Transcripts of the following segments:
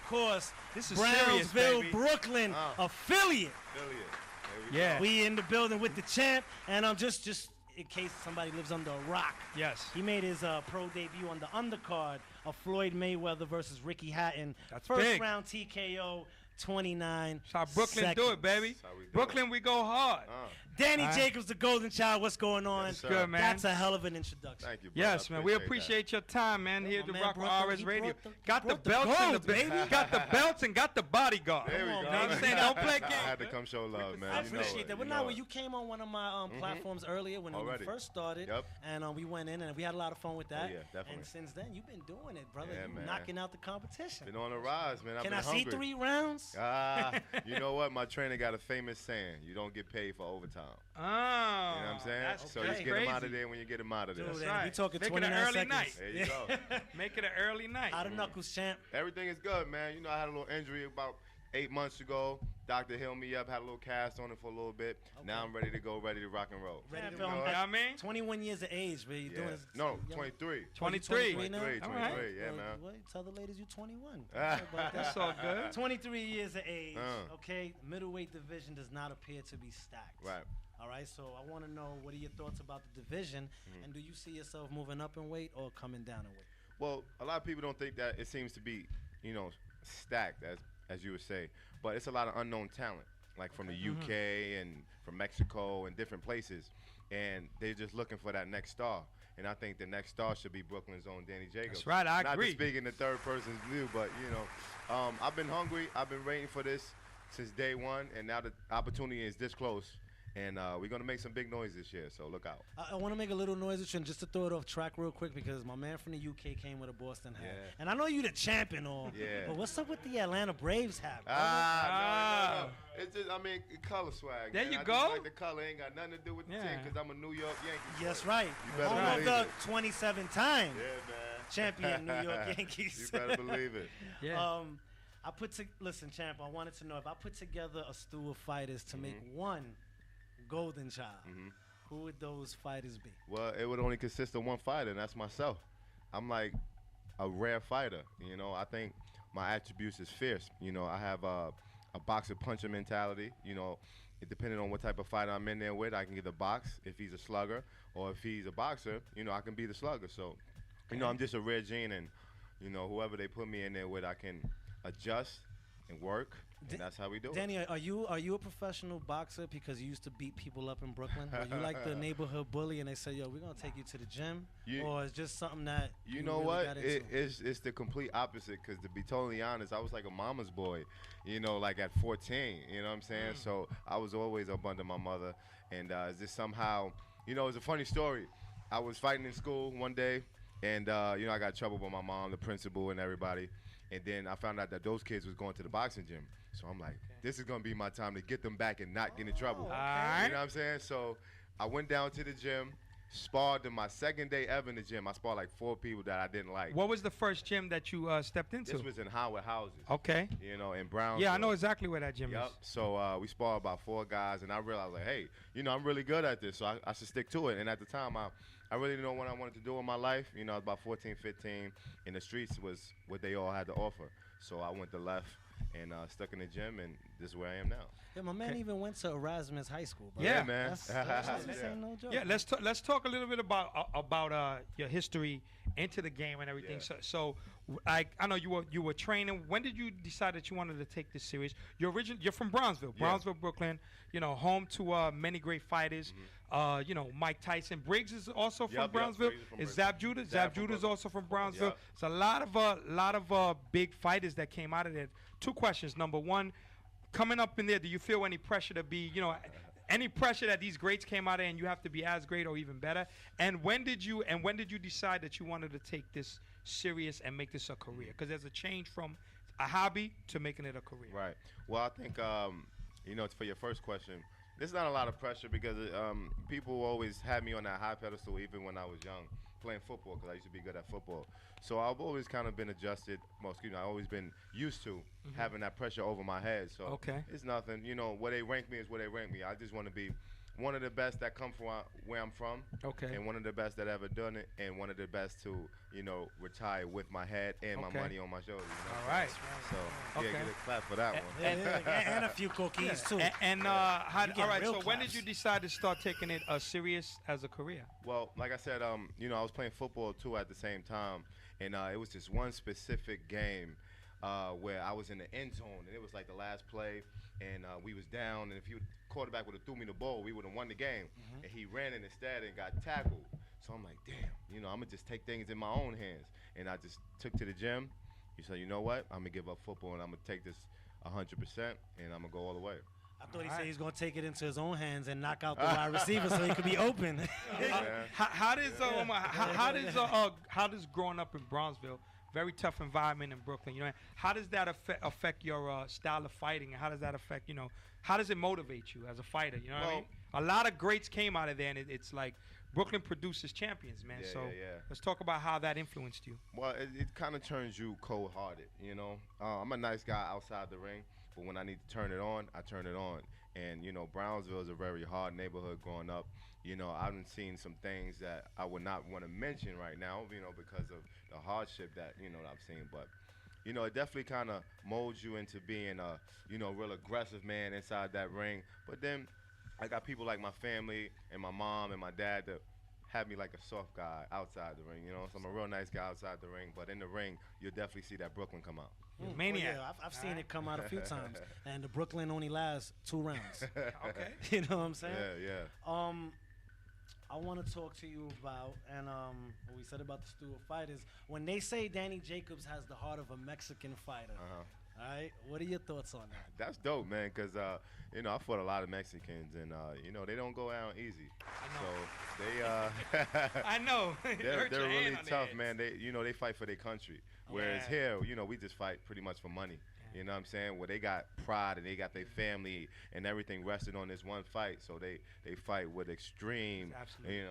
course, this is serious, Brownsville baby. Brooklyn affiliate. There We in the building with the champ, and just in case somebody lives under a rock. Yes. He made his pro debut on the undercard of Floyd Mayweather versus Ricky Hatton. That's First big. round TKO, 29 That's how Brooklyn seconds. do it, baby. Brooklyn, we go hard. Danny Jacobs, the Golden Child. What's going on? Yes, good, man. That's a hell of an introduction. Thank you, bro. Yes, man. We appreciate your time, man. Here at the man Rock brought the- RS he Radio. brought the- Got he the brought the belts and gold, the baby. got the belts and got the bodyguard. There we You go. know what I'm saying? Don't play games. I had to come show love, man. I You know appreciate it. that. But You now, know when it. you came on one of my platforms earlier when we Already. first started, and we went in and we had a lot of fun with that. yeah, definitely. And since then, you've been doing it, brother. Yeah, You're man. knocking out the competition. Been on the rise, man. I've Can been I see hungry. 3 rounds? You know what? My trainer got a famous saying: "You don't get paid for overtime." Oh, You know what I'm saying? That's So just get crazy. them out of there when you get them out of there. Dude, That's and right. we talking Make it an 29 early seconds. night. There you go. Make it an early night. Out of knuckles, champ. Everything is good, man. You know, I had a little injury about 8 months ago. Doctor healed me up, had a little cast on it for a little bit. Now I'm ready to go, ready to rock and roll. Ready to You go. know what I mean? 21 years of age, man. You doing this? No, young- 23. 23. 23, All right. 23, yeah, Well, man. well, tell the ladies you're 21. That's all good. 23 years of age, Uh. okay? Middleweight division does not appear to be stacked. Right. All right, so I want to know, what are your thoughts about the division, and do you see yourself moving up in weight or coming down in weight? Well, a lot of people don't think that it seems to be, you know, stacked, as you would say. But it's a lot of unknown talent, like from the UK and from Mexico and different places. And they're just looking for that next star. And I think the next star should be Brooklyn's own Danny Jacobs. That's right, I agree. Not to speak in the third person's view, but, you know, I've been hungry. I've been waiting for this since day one. And now the opportunity is this close. And we're going to make some big noise this year, so look out. I want to make a little noise with you, and just to throw it off track real quick, because my man from the UK came with a Boston hat. Yeah. And I know you the champion, all. Yeah. But what's up with the Atlanta Braves hat, brother? No. It's just, I mean, color swag. There man. you I go. Just like the color ain't got nothing to do with the Yeah. team, because I'm a New York Yankee. Yes, fan. right. You better Home of believe the it. 27-time Yeah, man. champion New York Yankees. You better believe it. Yeah. Listen, champ, I wanted to know, if I put together a stew of fighters to make one golden child, who would those fighters be? Well, it would only consist of one fighter, and that's myself. I'm like a rare fighter. You know, I think my attributes is fierce. You know, I have a boxer puncher mentality. You know, depending on what type of fighter I'm in there with, I can either box if he's a slugger, or if he's a boxer, you know, I can be the slugger. So, you know, I'm just a rare gene, and, you know, whoever they put me in there with, I can adjust and work. And that's how we do Danny, it. are you a professional boxer because you used to beat people up in Brooklyn? Were you like the neighborhood bully and they say, yo, we're going to take you to the gym? Or it's just something that you know really what? got into? It's the complete opposite, because to be totally honest, I was like a mama's boy, you know, like at 14, you know what I'm saying? So I was always up under my mother. And it's just somehow, you know, it's a funny story. I was fighting in school one day, and, you know, I got in trouble with my mom, the principal, and everybody. And then I found out that those kids was going to the boxing gym. So I'm like, this is going to be my time to get them back and not get in trouble. All right. You know what I'm saying? So I went down to the gym, sparred in my second day ever in the gym. I sparred like 4 people that I didn't like. What was the first gym that you stepped into? This was in Howard Houses. Okay. You know, in Brownsville. Yeah, I know exactly where that gym Yep. is. So we sparred about 4 guys, and I realized, like, hey, you know, I'm really good at this, so I should stick to it. And at the time, I really didn't know what I wanted to do in my life. You know, I was about 14, 15, and the streets was what they all had to offer. So I went to left and stuck in the gym, and this is where I am now. Yeah, my man even went to Erasmus High School, bro. Yeah, man. This ain't no joke. Yeah, let's talk a little bit about your history into the game and everything. Yeah. So I know you were training. When did you decide that you wanted to take this serious? You're from Brownsville, Brooklyn. You know, home to many great fighters. You know, Mike Tyson. Briggs is also from Brownsville. Is Zab Judah? Zab Judah is also from Brownsville. There's a lot of big fighters that came out of there. 2 questions. Number one, coming up in there, do you feel any pressure to be, you know, any pressure that these greats came out of and you have to be as great or even better? And when did you decide that you wanted to take this serious and make this a career? Because there's a change from a hobby to making it a career. Right. Well, I think, you know, for your first question, there's not a lot of pressure, because people always had me on that high pedestal even when I was young, playing football, because I used to be good at football. So I've always kind of been adjusted. Well, excuse me, I've always been used to having that pressure over my head. So it's nothing. You know, where they rank me is where they rank me. I just want to be one of the best that come from where I'm from. Okay. And one of the best that ever done it, and one of the best to, retire with my head and my money on my shoulders. All right. So, Okay. get a clap for that one. And a few cookies too. All right. real So when did claps. you decide to start taking it serious as a career? Well, like I said, I was playing football too at the same time, and it was just one specific game where I was in the end zone, and it was like the last play, and we was down, and if quarterback would have threw me the ball, we would have won the game. And he ran in instead and got tackled. So I'm like, damn, I'm gonna just take things in my own hands, and I just took to the gym. He said, you know what? I'm gonna give up football, and I'm gonna take this 100%, and I'm gonna go all the way. I thought he said he's gonna take it into his own hands and knock out the wide receiver so he could be open. How does growing up in Brownsville, very tough environment in Brooklyn, how does that affect your style of fighting, and how does that affect, how does it motivate you as a fighter? You know what I mean? A lot of greats came out of there, and it's like Brooklyn produces champions, man. Let's talk about how that influenced you. Well, it kind of turns you cold-hearted, I'm a nice guy outside the ring, but when I need to turn it on, I turn it on. And, Brownsville is a very hard neighborhood growing up. I've seen some things that I would not want to mention right now, because of the hardship that, I've seen. But, it definitely kind of molds you into being a, real aggressive man inside that ring. But then I got people like my family and my mom and my dad that have me like a soft guy outside the ring, So I'm a real nice guy outside the ring. But in the ring, you'll definitely see that Brooklyn come out. Maniac. Well, yeah, I've seen it come out a few times, and the Brooklyn only lasts 2 rounds. Okay. You know what I'm saying? Yeah. I want to talk to you about, and what we said about the stew of fighters. When they say Danny Jacobs has the heart of a Mexican fighter, all right, what are your thoughts on that? That's dope, man, because, I fought a lot of Mexicans, and, they don't go out easy. So they, I know. they're really tough, man. They fight for their country. Whereas here, we just fight pretty much for money. You know what I'm saying? Where they got pride and they got their family and everything rested on this one fight. So they fight with extreme, Absolutely.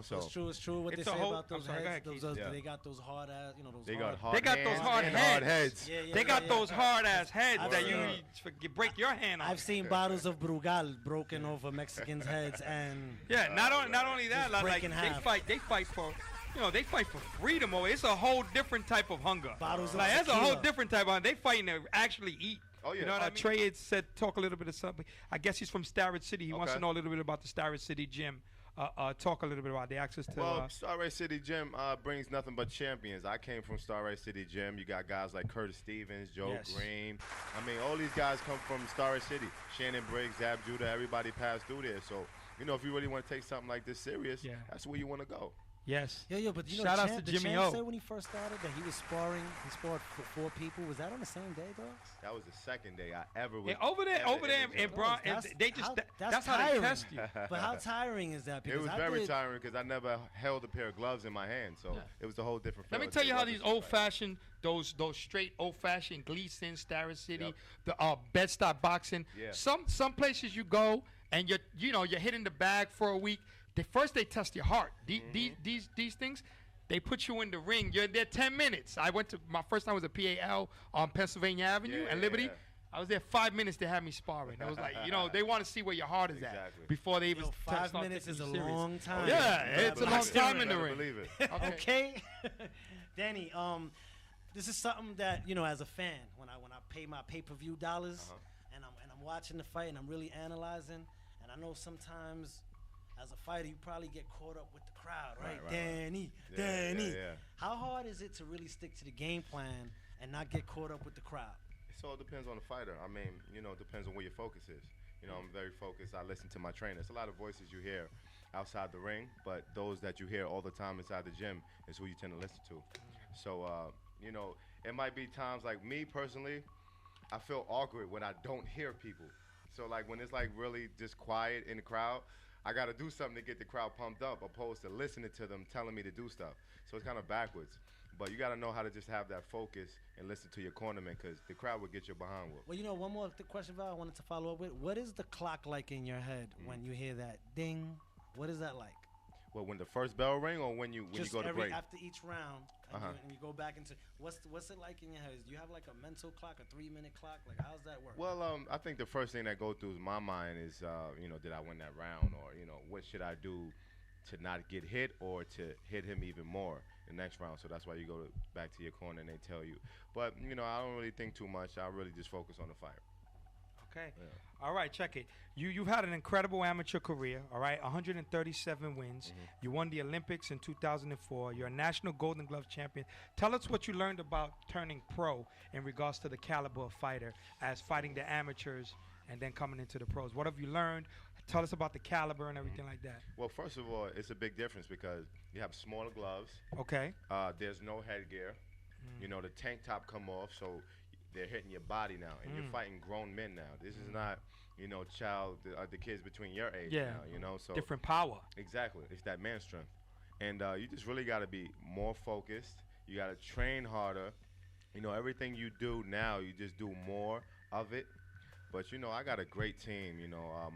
So It's true what they say about those heads. They got those hard ass, they got those hard heads. They got those hard ass heads that you break your hand on. I've seen bottles of Brugal broken over Mexicans' heads, and not only that, like they fight for. They fight for freedom. It's a whole different type of hunger. Bottles of that's a whole tequila. different type of hunger. They fighting to actually eat. Oh, yeah. You know what I mean? Trey had said, talk a little bit of something. I guess he's from Starrett City. He wants to know a little bit about the Starrett City gym. Talk a little bit about the access to. Well, Starrett City Gym brings nothing but champions. I came from Starrett City Gym. You got guys like Curtis Stevens, Joe Green. I mean, all these guys come from Starrett City. Shannon Briggs, Zab Judah, everybody passed through there. So, if you really want to take something like this serious, that's where you want to go. Yes. Yo, but shout out to Jimmy O. said when he first started that he was sparring. He sparred for 4 people. Was that on the same day, though? That was the second day I ever was. Over there in Bron, that's how they test you. But how tiring is that? Because it was very tiring because I never held a pair of gloves in my hand, so it was a whole different. Let me tell you how these old-fashioned, those straight old-fashioned Gleason, Starrett City, the Bed-Stuy boxing. Yeah. Some places you go and you're hitting the bag for a week. They test your heart. These things, they put you in the ring. You're there 10 minutes. I went to my first time was at PAL on Pennsylvania Avenue and Liberty. I was there 5 minutes. They had me sparring. It was like, they want to see where your heart is at before they even start 5 minutes is a serious. long time. Yeah, it's a long time in the ring. Believe it. Okay, Danny. This is something that as a fan, when I pay my pay-per-view dollars and I'm watching the fight and I'm really analyzing, and I know sometimes. As a fighter, you probably get caught up with the crowd, right? Danny. Yeah. How hard is it to really stick to the game plan and not get caught up with the crowd? It all depends on the fighter. I mean, it depends on where your focus is. I'm very focused. I listen to my trainer. It's a lot of voices you hear outside the ring, but those that you hear all the time inside the gym is who you tend to listen to. So, it might be times like me personally, I feel awkward when I don't hear people. So, like, when it's, like, really just quiet in the crowd, I got to do something to get the crowd pumped up opposed to listening to them telling me to do stuff. So it's kind of backwards. But you got to know how to just have that focus and listen to your cornerman because the crowd will get you behind with. Well, one more question, Val, I wanted to follow up with. What is the clock like in your head when you hear that ding? What is that like? Well, when the first bell ring, or when you Just go to break? after each round, and, Uh-huh. and you go back into what's it like in your head? Do you have like a mental clock, a 3-minute clock? Like how's that work? Well, I think the first thing that goes through my mind is, did I win that round, or what should I do to not get hit, or to hit him even more the next round. So that's why you go back to your corner and they tell you. But I don't really think too much. I really just focus on the fight. Okay. Yeah. All right, check it. You've had an incredible amateur career, all right? 137 wins. You won the Olympics in 2004. You're a national Golden Glove champion. Tell us what you learned about turning pro in regards to the caliber of fighter as fighting the amateurs and then coming into the pros. What have you learned? Tell us about the caliber and everything like that. Well, first of all, it's a big difference because you have smaller gloves. Okay. There's no headgear. The tank top come off, so they're hitting your body now, and you're fighting grown men now. This is not, the kids between your age now, so different power. Exactly. It's that man strength. And you just really got to be more focused. You got to train harder. Everything you do now, you just do more of it. But, I got a great team.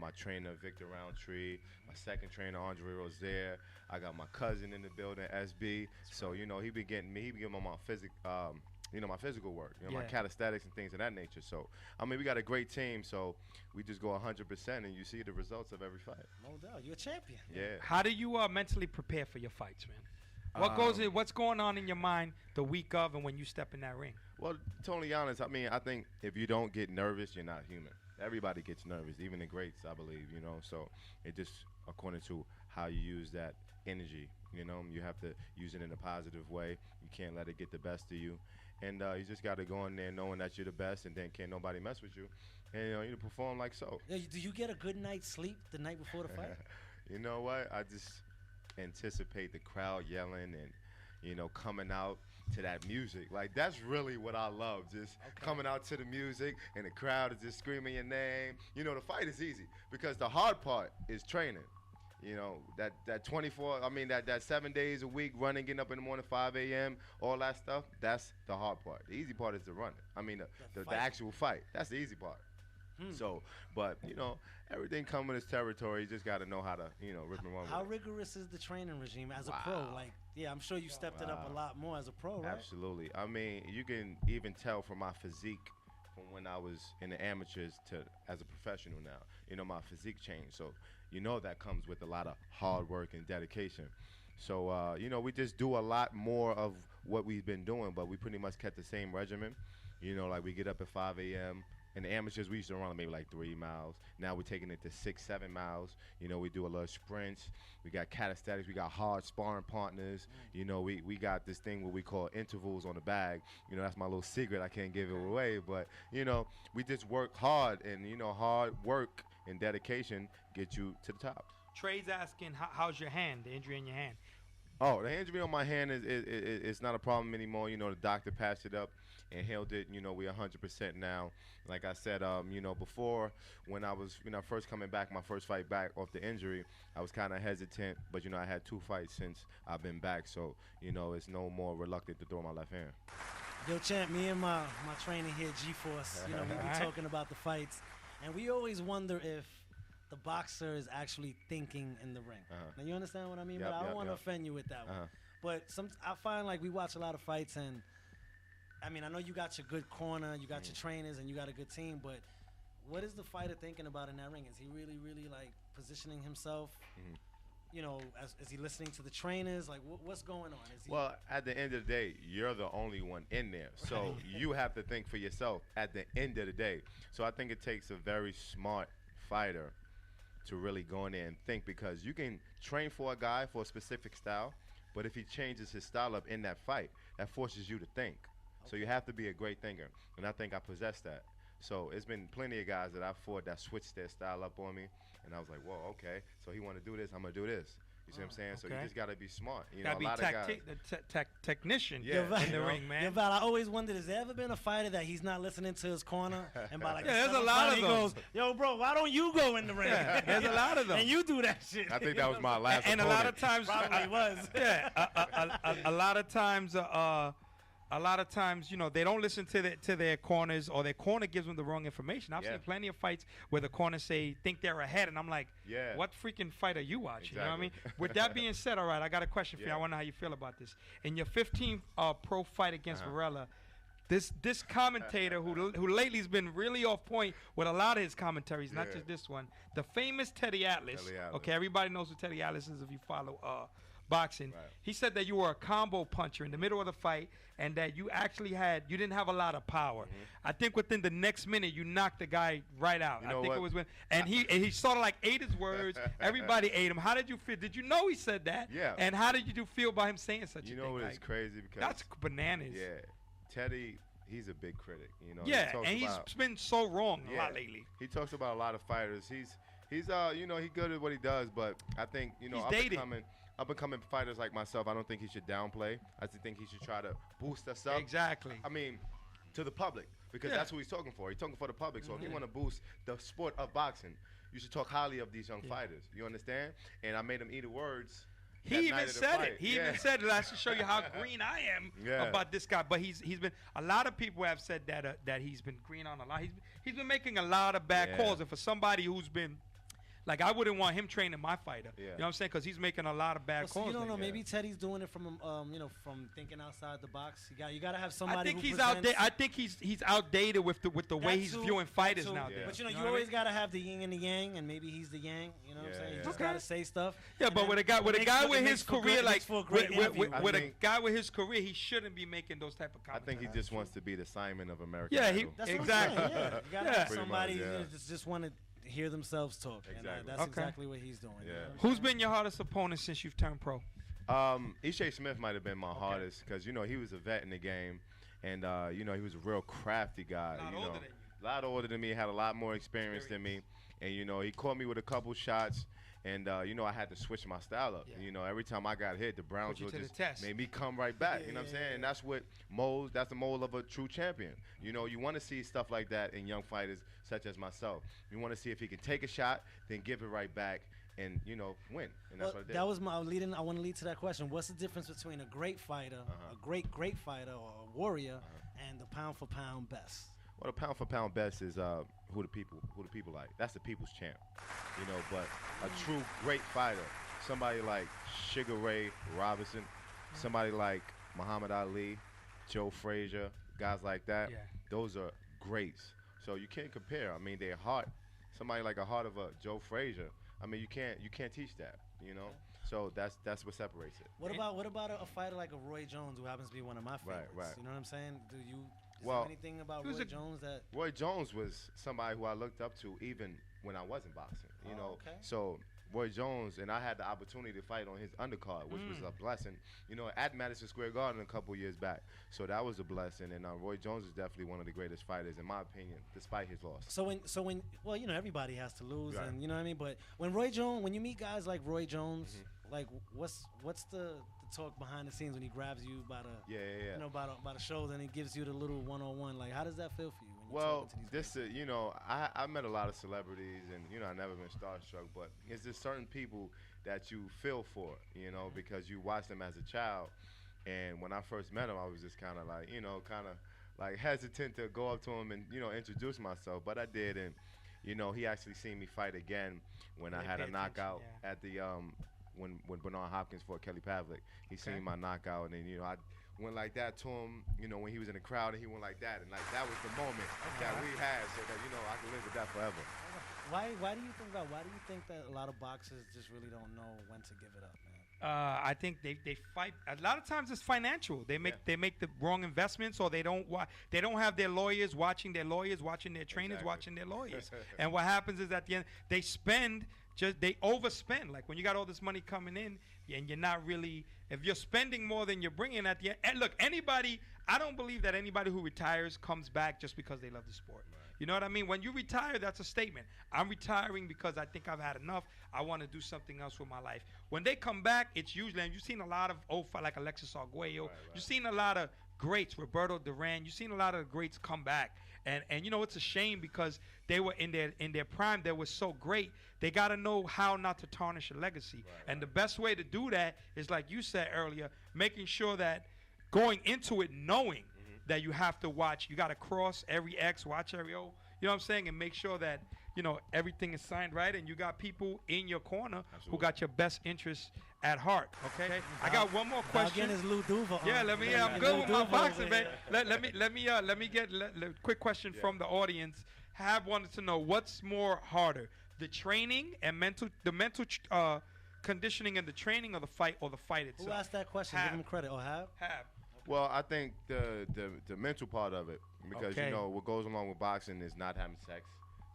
My trainer, Victor Roundtree, my second trainer, Andre Rozier. I got my cousin in the building, SB. So, he be getting me. He be getting my my physical work, my calisthenics and things of that nature. So, we got a great team. So, we just go 100%, and you see the results of every fight. No doubt. You're a champion. Yeah. How do you mentally prepare for your fights, man? What's going on in your mind the week of and when you step in that ring? Well, totally honest, I think if you don't get nervous, you're not human. Everybody gets nervous, even the greats, I believe, So it just according to how you use that energy, you have to use it in a positive way. You can't let it get the best of you. And you just got to go in there knowing that you're the best, and then can't nobody mess with you. And, you perform like so. Yeah, do you get a good night's sleep the night before the fight? You know what? I just anticipate the crowd yelling and, coming out to that music. Like, that's really what I love, just coming out to the music and the crowd is just screaming your name. The fight is easy because the hard part is training. That 7 days a week, running, getting up in the morning, 5 a.m., all that stuff, that's the hard part. The easy part is the running. The actual fight. That's the easy part. So, but, everything comes with its territory. You just got to know how to, rip and run with it. How rigorous is the training regime as a pro? Like, I'm sure you stepped it up a lot more as a pro, right? Absolutely. You can even tell from my physique from when I was in the amateurs to as a professional now. My physique changed. So, that comes with a lot of hard work and dedication. So, we just do a lot more of what we've been doing, but we pretty much kept the same regimen. Like we get up at 5 a.m., in the amateurs, we used to run maybe like 3 miles. Now we're taking it to 6, 7 miles. We do a little sprints. We got calisthenics. We got hard sparring partners. We got this thing what we call intervals on the bag. That's my little secret. I can't give it away. But, we just work hard. And, hard work and dedication get you to the top. Trey's asking, how's your hand, the injury in your hand? Oh, the injury on my hand is not a problem anymore. The doctor patched it up and healed it. We're 100% now. Like I said, before when I first coming back, my first fight back off the injury, I was kind of hesitant. But, I had 2 fights since I've been back. So, it's no more reluctant to throw my left hand. Yo, champ, me and my trainer here, G-Force, we be talking about the fights. And we always wonder if the boxer is actually thinking in the ring. Now, you understand what I mean? But I don't want to offend you with that one. But I find like we watch a lot of fights, and I know you got your good corner, you got your trainers, and you got a good team, but what is the fighter thinking about in that ring? Is he really, really like positioning himself? Is he listening to the trainers? Like, what's going on? Well, at the end of the day, you're the only one in there. So you have to think for yourself at the end of the day. So I think it takes a very smart fighter to really go in there and think, because you can train for a guy for a specific style, but if he changes his style up in that fight, that forces you to think. So you have to be a great thinker, and I think I possess that. So it's been plenty of guys that I fought that switched their style up on me, and I was like, whoa, okay, so he want to do this, I'm going to do this. You see what I'm saying? So you just got to be smart. Got to be technician in the ring, man. Yeah, Val, I always wondered, has there ever been a fighter that he's not listening to his corner? And by like there's a lot of them. Goes, yo, bro, why don't you go in the ring? There's a lot of them. And you do that shit. I think that was my last and opponent. A lot of times, probably was. Yeah, a lot of times, a lot of times, you know, they don't listen to their corners, or their corner gives them the wrong information. I've seen plenty of fights where the corners think they're ahead, and I'm like, what freaking fight are you watching? Exactly. You know what I mean? With that being said, all right, I got a question for you. I want to know how you feel about this. In your 15th pro fight against Varela, this commentator who lately has been really off point with a lot of his commentaries, not just this one, the famous Teddy Atlas. Okay, everybody knows who Teddy Atlas is if you follow boxing. He said that you were a combo puncher in the middle of the fight, and that you actually you didn't have a lot of power. I think within the next minute you knocked the guy right out. I think it was and he sort of like ate his words. Everybody ate him. How did you feel? Did you know he said that? Yeah. And how did you feel about him saying such a thing? You know what is crazy, because that's bananas. Yeah. Teddy, he's a big critic, you know. Yeah, and he's been so wrong a lot lately. He talks about a lot of fighters. He's you know, he's good at what he does, but I think, you know, up and coming fighters like myself, I don't think he should downplay. I just think he should try to boost us up. Exactly. I mean, to the public, because that's who he's talking for. He's talking for the public. So if you want to boost the sport of boxing, you should talk highly of these young fighters. You understand? And I made him eat the words. He even said it. He even said it. I should show you how green I am about this guy. But he's been, a lot of people have said that he's been green on a lot. He's been making a lot of bad calls. And for somebody who's been, like, I wouldn't want him training my fighter. You know what I'm saying? Because he's making a lot of bad calls. So you don't know. Maybe Teddy's doing it from, you know, from thinking outside the box. You got to have somebody. I think he's outdated. I think he's outdated with the way he's viewing fighters nowadays. But you know, you always got to have the yin and the yang, and maybe he's the yang. You know what I'm saying? You just got to say stuff. Yeah, but with a guy with his career, like with a guy with his career, he shouldn't be making those type of comments. I think he just wants to be the Simon of America. Yeah, exactly. You got to have somebody just want to hear themselves talk. Exactly. And that's exactly what he's doing. Yeah. Who's been your hardest opponent since you've turned pro? Ishe Smith might have been my hardest, because, you know, he was a vet in the game, and you know, he was a real crafty guy. A lot older than me, had a lot more experience than me, and you know, he caught me with a couple shots. And, you know, I had to switch my style up. You know, every time I got hit, the Brownsville just made me come right back. You know what I'm saying? And that's what that's the mold of a true champion. You know, you want to see stuff like that in young fighters such as myself. You want to see if he can take a shot, then give it right back, and, you know, win. And that's what I did. That was my leading. I want to lead to that question. What's the difference between a great fighter, a great fighter, or a warrior, and the pound for pound best? Well, the pound for pound best is who the people like. That's the people's champ, you know. But a true great fighter, somebody like Sugar Ray Robinson, somebody like Muhammad Ali, Joe Frazier, guys like that. Those are greats. So you can't compare. I mean, their heart. Somebody like a heart of a Joe Frazier. I mean, you can't teach that, you know. So that's what separates it. What about a fighter like a Roy Jones, who happens to be one of my favorites? Right. You know what I'm saying? Is there anything about Roy Jones that? Roy Jones was somebody who I looked up to even when I wasn't boxing. You know, so Roy Jones, and I had the opportunity to fight on his undercard, which was a blessing. You know, at Madison Square Garden a couple years back. So that was a blessing, and Roy Jones is definitely one of the greatest fighters in my opinion, despite his loss. So when well, you know, everybody has to lose, and you know what I mean. But when you meet guys like Roy Jones, like what's the talk behind the scenes when he grabs you by the you know, by the shoulder, and he gives you the little one-on-one? Like, how does that feel for you? Well, you know, I met a lot of celebrities, and you know, I've never been starstruck, but it's just certain people that you feel for, you know, because you watch them as a child. And when I first met him, I was just kind of like, you know, like hesitant to go up to him and, you know, introduce myself, but I did. And you know, he actually seen me fight again when I had a knockout at the when Bernard Hopkins fought Kelly Pavlik. He seen my knockout, and then, you know, I went like that to him, you know, when he was in the crowd, and he went like that, and like that was the moment that we had, so that, you know, I can live with that forever. Why do you think that a lot of boxers just really don't know when to give it up, man? I think they fight. A lot of times it's financial. They make the wrong investments, or they don't have their lawyers watching their trainers watching their lawyers. And what happens is, at the end, they overspend. Like when you got all this money coming in, and you're not really, if you're spending more than you're bringing at the end. And look, I don't believe that anybody who retires comes back just because they love the sport. You know what I mean? When you retire, that's a statement. I'm retiring because I think I've had enough. I want to do something else with my life. When they come back, it's usually, and you've seen a lot of like Alexis Arguello. You've seen a lot of greats, Roberto Duran. You've seen a lot of greats come back. And you know, it's a shame because they were in their prime. They were so great. They got to know how not to tarnish a legacy. And the best way to do that is, like you said earlier, making sure that going into it knowing that you have to watch, you got to cross every X, watch every O, you know what I'm saying, and make sure that, you know, everything is signed right, and you got people in your corner who got your best interests at heart. Okay, I got one more question. Again, is Lou Duva. Yeah, I'm good with my boxing, man. Let me get quick question from the audience. Have wanted to know what's more harder, the training and mental conditioning and the training, or the fight itself. Who asked that question? Give him credit. Or have? Well, I think the mental part of it, because you know what goes along with boxing is not having sex.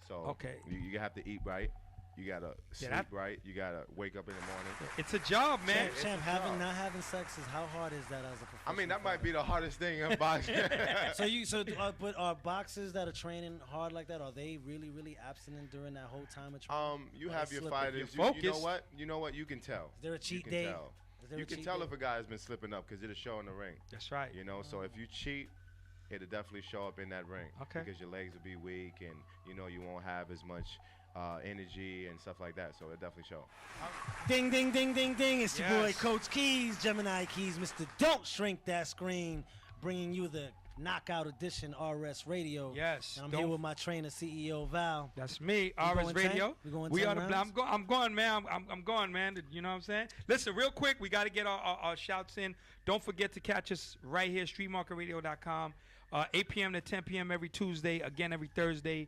So you have to eat right. You gotta sleep right. You gotta wake up in the morning. It's a job, man. Champ, not having sex is, how hard is that as a professional? I mean, that might be the hardest thing in boxing. But are boxers that are training hard like that, are they really abstinent during that whole time of training? You have your fighters. You know what? You can tell. Is there a cheat day? You can tell if a guy has been slipping up because it'll show in the ring. That's right. You know, so if you cheat, it'll definitely show up in that ring. Okay. Because your legs will be weak, and you know you won't have as much energy and stuff like that. So it'll definitely show. Ding, ding, ding, ding, ding. It's your boy, Coach Keys, Gemini Keys, Mr. Don't Shrink That Screen, bringing you the Knockout Edition RS Radio. Yes. And I'm here with my trainer, CEO Val. That's me, RS Radio. We are the I'm going, man. I'm going, man. You know what I'm saying? Listen, real quick, we got to get our shouts in. Don't forget to catch us right here, streetmarketradio.com. 8 p.m. to 10 p.m. every Tuesday. Again, every Thursday.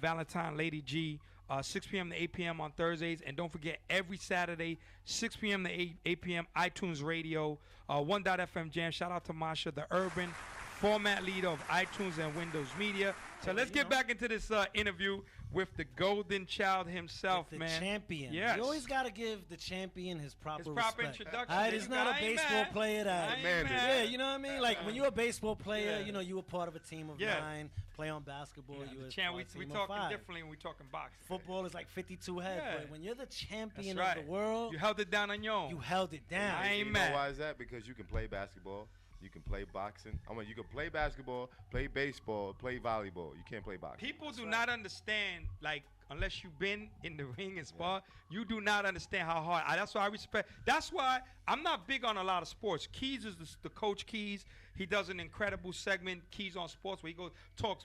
Valentine, Lady G. 6 p.m. to 8 p.m. on Thursdays. And don't forget, every Saturday, 6 p.m. to 8 p.m. iTunes Radio. 1.FM Jam. Shout out to Masha, the urban format leader of iTunes and Windows Media. So let's get back into this interview with the golden child himself, the man. Champion. Yes. You always got to give the champion his proper respect. Introduction. All right, it's not a baseball player that. Yeah, you know what I mean? Like when you're a baseball player, you know, you were part of a team of 9. Play on basketball, you were champ. We talking 5. differently when we talking boxing. Football is like 52 heads, but when you're the champion of the world, you held it down on your own. You held it down. I ain't mad. You know why is that? Because you can play basketball. You can play boxing. I mean, you can play basketball, play baseball, play volleyball. You can't play boxing. People do not understand, like, unless you've been in the ring and spar, you do not understand how hard. That's why I respect. That's why I'm not big on a lot of sports. Keys is the Coach Keys. He does an incredible segment, Keys on Sports, where he goes talks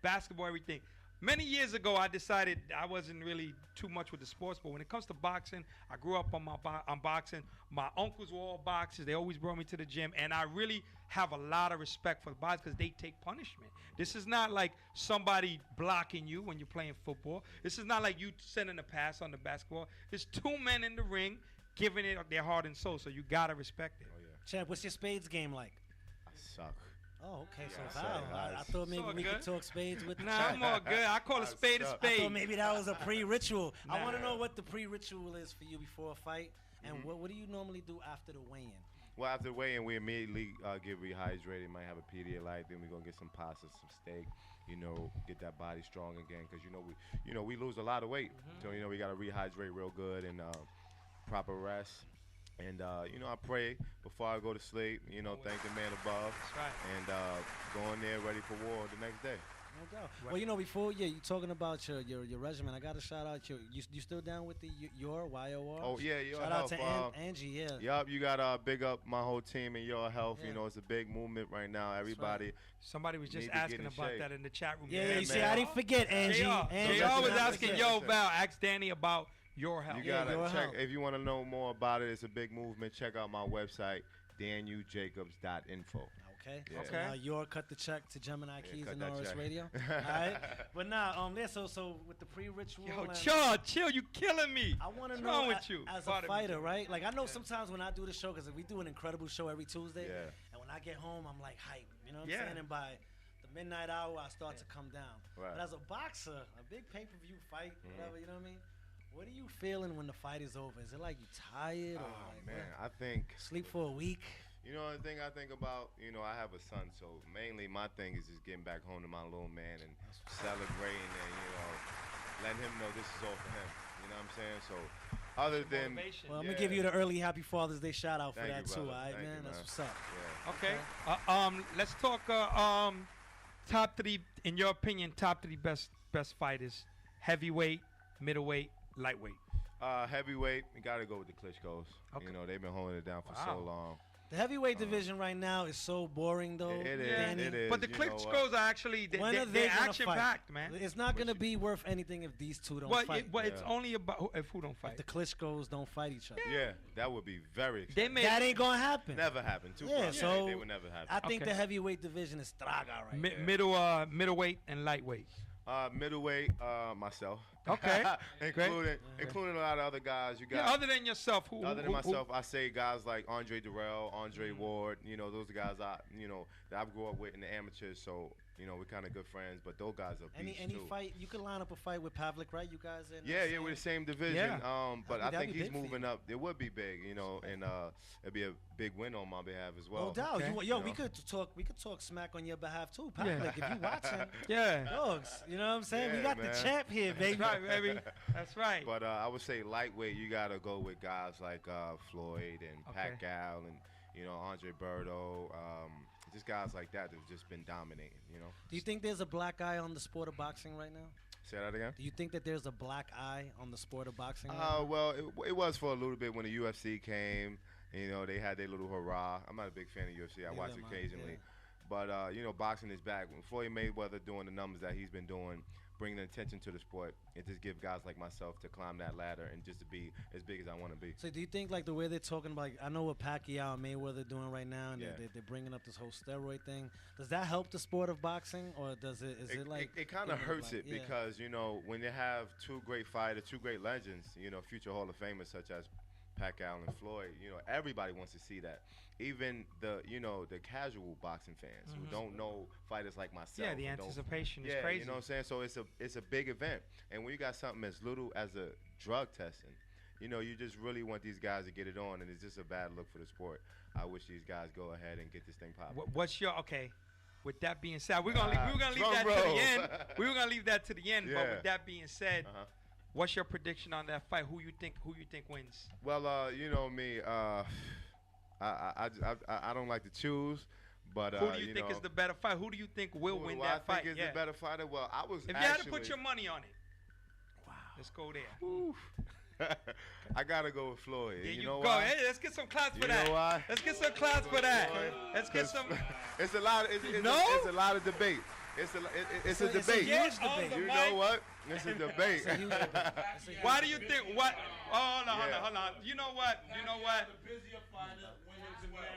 basketball, everything. Many years ago, I decided I wasn't really too much with the sports, but when it comes to boxing, I grew up on boxing. My uncles were all boxers. They always brought me to the gym, and I really have a lot of respect for the boxers because they take punishment. This is not like somebody blocking you when you're playing football. This is not like you sending a pass on the basketball. It's 2 men in the ring giving it their heart and soul, so you got to respect it. Oh, yeah. Champ, what's your spades game like? I suck. Oh, okay. So Val, I thought maybe we could talk spades with. Nah, I'm all good. I call a spade a spade. I thought maybe that was a pre-ritual. Nah. I want to know what the pre-ritual is for you before a fight, and what do you normally do after the weigh-in? Well, after the weigh-in, we immediately get rehydrated. Might have a Pedialyte, then we're gonna get some pasta, some steak. You know, get that body strong again, because we lose a lot of weight. So we gotta rehydrate real good and proper rest. And, I pray before I go to sleep, thank the man above. That's right. And go in there ready for war the next day. No doubt. Well, before, you're talking about your regimen, I got to shout out you still down with the your YOR? Oh, yeah, Your Shout Health. Shout out to Angie, yeah. Yup, you got to big up my whole team and Your Health. Yeah. It's a big movement right now. Everybody. Right. Somebody was just asking about that in the chat room. Yeah, you see, I didn't forget, Angie. JR was asking, Val, ask Danny about Your Health. You gotta check if you want to know more about it. It's a big movement. Check out my website, danuljacobs.info. Okay. Yeah. Okay. Now you're cut the check to Gemini Keys and RS Radio. All right. But now, so with the pre-ritual. Yo, chill, you killing me. I want to know as a fighter, right? Like I know sometimes when I do the show, because we do an incredible show every Tuesday. Yeah. And when I get home, I'm like hype. You know what I'm saying? And by the midnight hour, I start to come down. Right. But as a boxer, a big pay-per-view fight, whatever, you know what I mean? What are you feeling when the fight is over? Is it like you tired? Or man, I think sleep for a week. The thing I think about, I have a son, so mainly my thing is just getting back home to my little man and celebrating and, letting him know this is all for him. You know what I'm saying? So other than well, I'm gonna give you the early Happy Father's Day shout out for that too, all right, man? That's what's up. Yeah. Okay. Let's talk top 3, in your opinion, top 3 best fighters. Heavyweight, middleweight, lightweight. Heavyweight, you gotta go with the Klitschko's. Okay. They've been holding it down for so long. The heavyweight division right now is so boring, though. It is. Danny. It is. But the you click know what? scores are actually When are they they're gonna action fight? packed, man. It's not gonna be worth anything if these two don't But fight. it's only about if who don't fight. If the Klitschko's don't fight each other. Yeah, that would be very They exciting. made That ain't gonna happen. Never happen. Too Yeah, far. so They would never happen. I think Okay. the heavyweight division is straga right middleweight and lightweight. Middleweight, myself. Okay. including a lot of other guys. You got. Yeah, other than yourself, who? Other than who- myself, I say guys like Andre Durrell, Andre Ward. You know, those are guys that I grew up with in the amateurs. So we're kind of good friends. But those guys are beasts Any too. fight, you could line up a fight with Pavlik, right? You guys in Yeah, we're the same division. Yeah. But I That'd think be he's big for moving you. up. It would be big, and it'd be a big win on my behalf as well. No doubt. Okay. We You know? could talk smack on your behalf too, Yeah. Pavlik. If you watching, Yeah. dogs. You know what I'm saying? We Yeah, got man. the champ here, baby. That's right, baby. That's right. But I would say lightweight, you gotta go with guys like Floyd and Okay. Pacquiao and Andre Berto, just guys like that that've just been dominating. Do you think there's a black eye on the sport of boxing right now? Say that again. Do you think that there's a black eye on the sport of boxing? Right now? Well, it was for a little bit when the UFC came. They had their little hurrah. I'm not a big fan of UFC. I watch Neither it am I, occasionally. yeah. But boxing is back. When Floyd Mayweather doing the numbers that he's been doing, bringing attention to the sport, it just gives guys like myself to climb that ladder and just to be as big as I want to be. So do you think like the way they're talking about, I know what Pacquiao and Mayweather doing right now, and Yeah. they're bringing up this whole steroid thing. Does that help the sport of boxing, or does it? Is it like it kind of hurts like, it because when you have two great fighters, two great legends, future Hall of Famers such as Pacquiao and Floyd, everybody wants to see that. Even the casual boxing fans who don't know fighters like myself. Yeah, the who don't- anticipation is Yeah, crazy. you know what I'm saying? So it's a big event. And when you got something as little as a drug testing, you just really want these guys to get it on, and it's just a bad look for the sport. I wish these guys go ahead and get this thing popping. What's your okay? With that being said, we're gonna leave that drum to roll. the end. We were gonna leave that to the end. But Yeah. with that being said, what's your prediction on that fight? Who you think wins? Well, you know me. I don't like to choose, but Who do you think is the better fight? Who do you think will win who that I fight? think is the better fighter? Well, I was. If you had to put your money on it, wow. Let's go there. I gotta go with Floyd. There you you know go. why? Hey, let's get some claps for You that. know why? Let's get some claps for that. Let's get 'Cause some. It's a lot. It's a lot of debate. It's a It's a debate. huge on debate. the You mic. know what? It's a debate. It's a huge debate. It's a huge Why do you debate. think? What? Oh, hold on. You know what?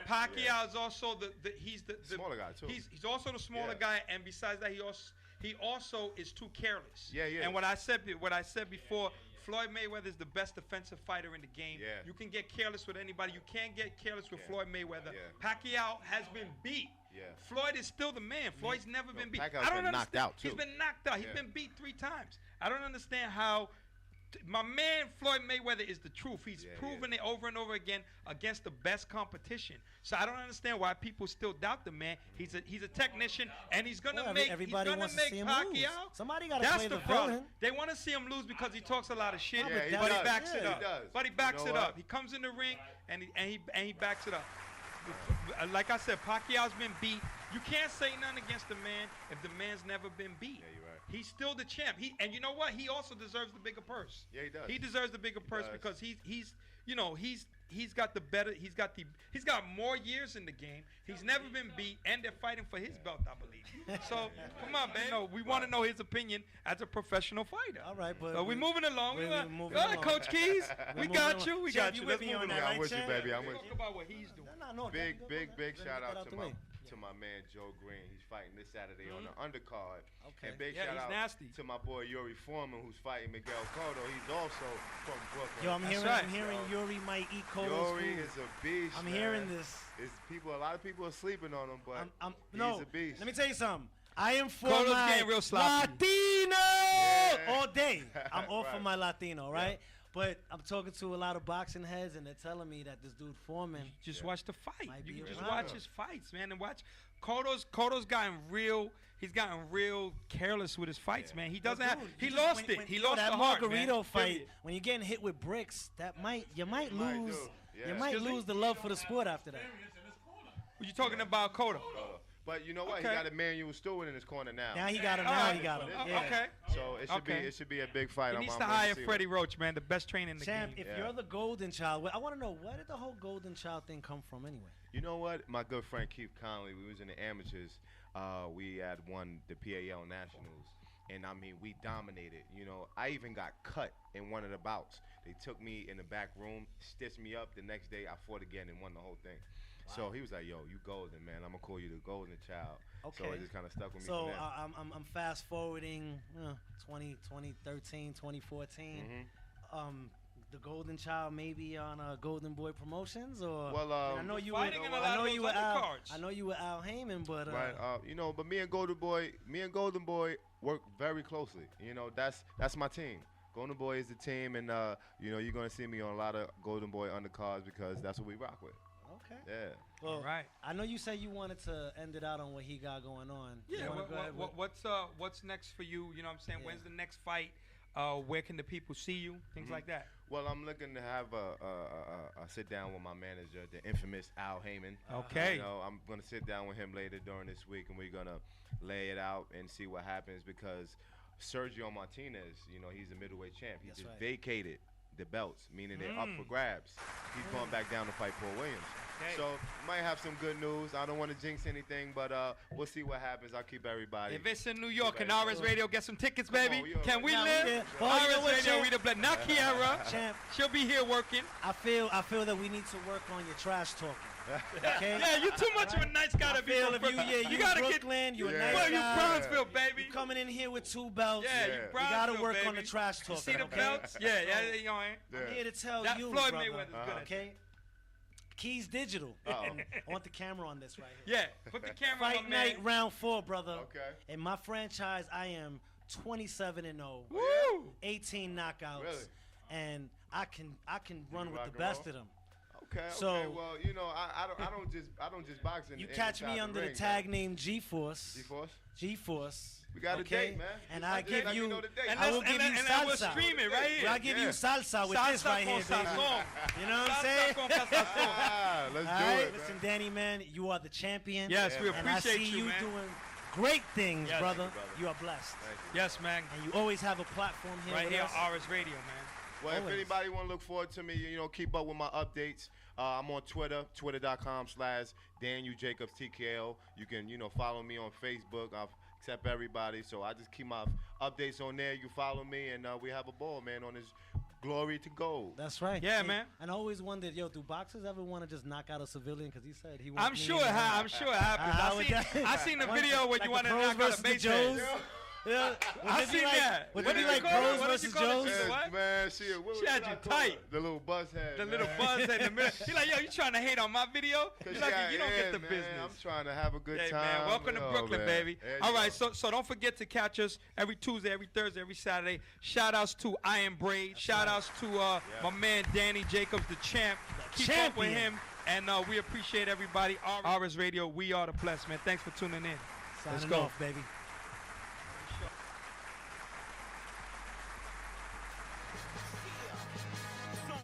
Pacquiao is also he's the Smaller guy, too. He's also the smaller Yeah. guy, and besides that, he also is too careless. Yeah, yeah. And what I said before, Floyd Mayweather is the best defensive fighter in the game. Yeah. You can get careless with anybody. You can't get careless with Yeah. Floyd Mayweather. Yeah. Pacquiao has been beat. Yeah. Floyd is still the man. Floyd's never been beat. Pacquiao's I don't been knocked understand. out, too. He's been knocked out. He's Yeah. been beat 3 times. I don't understand how. My man Floyd Mayweather is the truth. He's proven it over and over again against the best competition. So I don't understand why people still doubt the man. He's a technician, and he's gonna Well, make. everybody he's gonna wants to make see him Pacquiao. lose. Somebody gotta That's play the the problem. villain. They want to see him lose because he talks a lot of shit, Yeah, he but he does. backs it Yeah, up. he does. But he backs You know it what? up. He comes in the ring and he backs it up. Like I said, Pacquiao's been beat. You can't say nothing against the man if the man's never been beat. Yeah, you're right. He's still the champ. And you know what? He also deserves the bigger purse. Yeah, he does. He deserves the bigger purse does. because he's got the better. He's got more years in the game. He's never been beat, and they're fighting for his belt, I believe. So come on, man. No, we want to know his opinion as a professional fighter. All right, but So we're moving along. we're Go moving ahead, along. Coach Keys. We moving got along. you. We Champ, got you you. with Let's me move on it that, Yeah, along. I'm with you, Champ? baby. I'm with Talk you. about what he's doing. No, Big Let's shout get out the to way. my man Joe Green. He's fighting this Saturday on the undercard. Okay. And big Yeah, shout he's out nasty. to my boy Yuri Foreman, who's fighting Miguel Cotto. He's also from Brooklyn. Yo, I'm That's hearing, right. I'm hearing Yuri might eat Cotto's Yuri food. is a beast. I'm man. hearing this. A lot of people are sleeping on him, but he's No, a beast. let me tell you something. I am for Cotto's my getting real sloppy. Latino all day. I'm all for Right. my Latino, right? But I'm talking to a lot of boxing heads, and they're telling me that this dude Foreman. Just watch the fight. Might You be can just around. watch his fights, man, and watch. Cotto's gotten real. He's gotten real careless with his fights, man. He doesn't have. Dude, He you lost just- it. when- He yo, lost that the heart, Margarito man. fight. Period. When you're getting hit with bricks, you might might lose. do. Yeah. You might Excuse me? lose the love for the sport after that. You talking about Cotto? But you know what? Okay. He got Emmanuel Stewart in his corner now. Now he got him. All Now right. he got him. Yeah. Okay. So it should be a big fight. He needs I'm to ready hire see Freddie Roach, man, the best trainer in the Champ, game. if you're the golden child, I want to know, where did the whole golden child thing come from anyway? You know what? My good friend Keith Conley, we was in the amateurs. We had won the PAL Nationals. And, I mean, we dominated. You know, I even got cut in one of the bouts. They took me in the back room, stitched me up. The next day, I fought again and won the whole thing. Wow. So he was like, yo, you golden, man. I'm going to call you the golden child. Okay. So it just kind of stuck with me. So I'm fast forwarding 2013, 2014. The Golden Child maybe on Golden Boy Promotions, or well, I know you fighting were, in a lot of those other cards. I know you were Al Heyman, but right, you know, but me and Golden Boy work very closely. You know, that's my team. Golden Boy is the team, and you know, you're gonna see me on a lot of Golden Boy undercards because that's what we rock with. Okay. Yeah. Well, right. I know you said you wanted to end it out on what he got going on. Yeah. What's next for you? You know what I'm saying? Yeah. When's the next fight? Where can the people see you? Things like that. Well, I'm looking to have a sit down with my manager, the infamous Al Heyman. Okay. You know, I'm gonna sit down with him later during this week, and we're gonna lay it out and see what happens because Sergio Martinez, you know, he's a middleweight champ. He just vacated the belts, meaning they're up for grabs. He's going back down to fight Paul Williams. Okay. So might have some good news. I don't want to jinx anything, but we'll see what happens. I'll keep everybody. If it's in New York and RS Radio, get some tickets, baby. on, Can we Nah, live? we RS well, you know what, Radio, Champ? we the blood. Not Kiara. Champ, She'll be here working. I feel that we need to work on your trash talking. Okay. Yeah, you too much of a nice guy to be feel from if you, Brooklyn. yeah, you gotta Brooklyn, you a Yeah. nice Well, you guy. Brownsville, baby. You coming in here with 2 belts. Yeah, you Yeah. We Brownsville, gotta work baby. on the trash You talking. see the okay? belts? Yeah, you know. I'm here to tell That you, Floyd brother. Mayweather's good at Okay. Keys Digital. And I want the camera on this right here. Yeah, put the camera on, Fight man. night round 4, brother. Okay. In my franchise, I am 27-0, Woo! 18 knockouts, Really? and I can run with rock the and best roll? of them. Okay. So- okay. Well, you know, I don't just box in. You in catch inside me under the ring, tag man. name G-Force. G-Force. G-Force. We got a okay? date, man. And Just I let give me you, know the date. And I will let's- give you and then we'll salsa. stream it right here. I give you Yeah. salsa with this Salsa right here, con baby. sazon. You know what I'm Salsa saying? con sazon. Let's All do right, it. listen, Man. Danny, man, you are the champion. Yes, we and I appreciate see you man. doing great things, Yes. brother. Thank you, brother. You are blessed. Thank you. Yes, man. And you always have a platform here Right with here us. on RS Radio, man. Well, if Always. anybody want to look forward to me, you know, keep up with my updates. I'm on Twitter, twitter.com/DanielJacobsTKO. You can, you know, follow me on Facebook. I accept everybody, so I just keep my updates on there. You follow me, and we have a ball, man, on this glory to gold. That's right. Yeah, And- man. And I always wondered, yo, do boxers ever want to just knock out a civilian? Because he said he. I'm sure it happens. How would that- I seen the What- video where like you want the to Pros knock out versus a the base Joes? head. Yeah. I seen that. Would What it be did you like call it? Pros What did versus you call it? Joes? Yeah. What? Man, what She had what you I call tight. it? The little buzz head. The man. little buzz head in the middle. He like, yo, you trying to hate on my video? Cause You like, yeah, you don't yeah, get the man, business. I'm trying to have a good Hey, time. man, welcome to Oh, Brooklyn, man. baby. There you All right, go. so don't forget to catch us every Tuesday, every Thursday, every Saturday. Shout outs to I Am Braid. Shout outs to my man Danny Jacobs, the champ. Keep up with champion. him, and we appreciate everybody. RS Radio, we are the plus, man. Thanks for tuning in. Signing go. off, baby.